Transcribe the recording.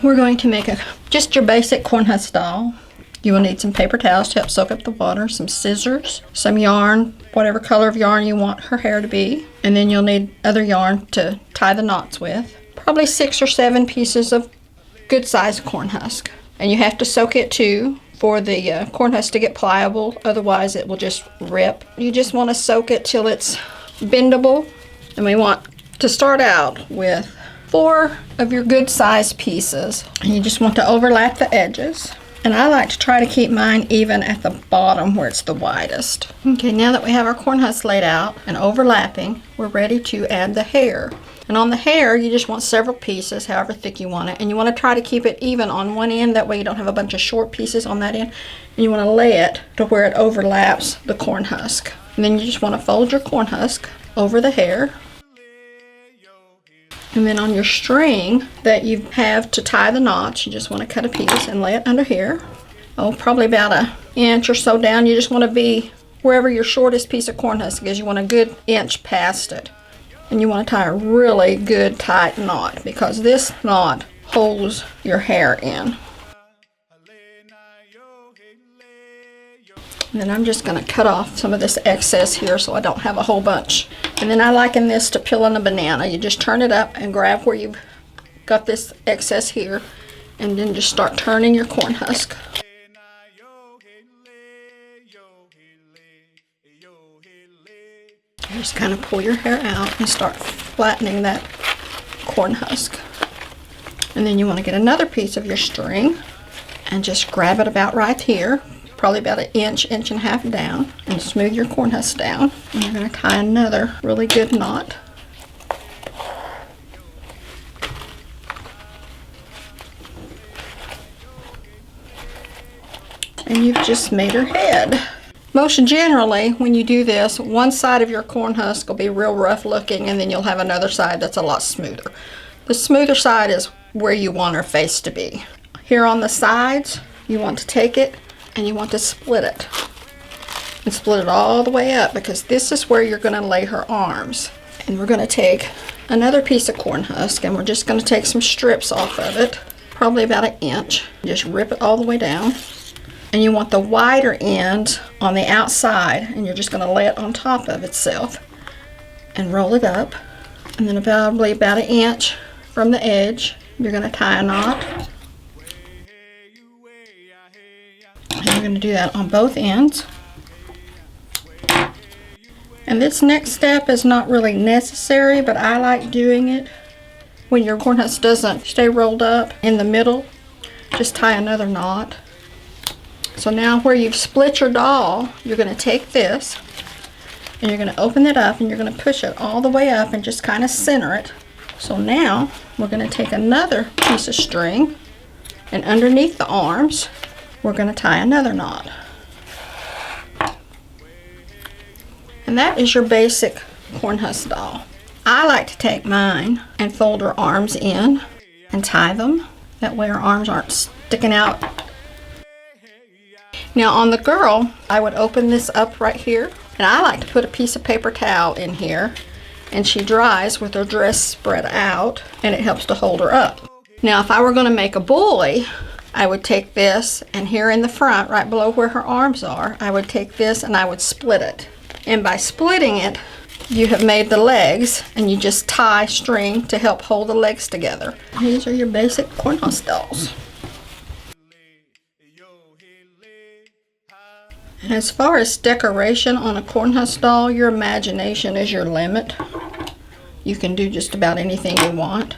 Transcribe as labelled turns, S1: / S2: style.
S1: We're going to make just your basic Cornhusk doll. You will need some paper towels to help soak up the water, some scissors, some yarn, whatever color of yarn you want her hair to be, and then you'll need other yarn to tie the knots with. Probably 6 or 7 pieces of good sized corn husk. And you have to soak it too for the corn husk to get pliable, otherwise it will just rip. You just want to soak it till it's bendable, and we want to start out with 4 of your good sized pieces, and you just want to overlap the edges. And I like to try to keep mine even at the bottom where it's the widest. Okay, now that we have our corn husk laid out and overlapping, we're ready to add the hair. And on the hair, you just want several pieces, however thick you want it. And you want to try to keep it even on one end, that way you don't have a bunch of short pieces on that end. And you want to lay it to where it overlaps the corn husk. And then you just want to fold your corn husk over the hair. And then on your string that you have to tie the knots, you just want to cut a piece and lay it under here. Oh, probably about an inch or so down. You just want to be wherever your shortest piece of corn husk is. You want a good inch past it. And you want to tie a really good tight knot, because this knot holds your hair in. And then I'm just going to cut off some of this excess here so I don't have a whole bunch. And then I liken this to peeling a banana. You just turn it up and grab where you've got this excess here, and then just start turning your corn husk. You just kind of pull your hair out and start flattening that corn husk. And then you want to get another piece of your string and just grab it about right here, probably about an inch, inch and a half down, and smooth your corn husk down. And you're going to tie another really good knot. And you've just made her head. Most generally, when you do this, one side of your corn husk will be real rough looking, and then you'll have another side that's a lot smoother. The smoother side is where you want her face to be. Here on the sides, you want to take it and you want to split it. And split it all the way up, because this is where you're going to lay her arms. And we're going to take another piece of corn husk, and we're just going to take some strips off of it, probably about an inch. Just rip it all the way down. And you want the wider end on the outside, and you're just going to lay it on top of itself and roll it up. And then probably about an inch from the edge, you're going to tie a knot. And you're going to do that on both ends. And this next step is not really necessary, but I like doing it when your corn husk doesn't stay rolled up in the middle. Just tie another knot. So now where you've split your doll, you're going to take this and you're going to open it up, and you're going to push it all the way up and just kind of center it. So now we're going to take another piece of string, and underneath the arms we're going to tie another knot. And that is your basic corn husk doll. I like to take mine and fold her arms in and tie them. That way her arms aren't sticking out. Now on the girl, I would open this up right here, and I like to put a piece of paper towel in here, and she dries with her dress spread out, and it helps to hold her up. Now if I were going to make a boy, I would take this, and here in the front, right below where her arms are, I would take this and I would split it. And by splitting it, you have made the legs, and you just tie string to help hold the legs together. These are your basic Cornhusk dolls. And as far as decoration on a Cornhusk doll, your imagination is your limit. You can do just about anything you want.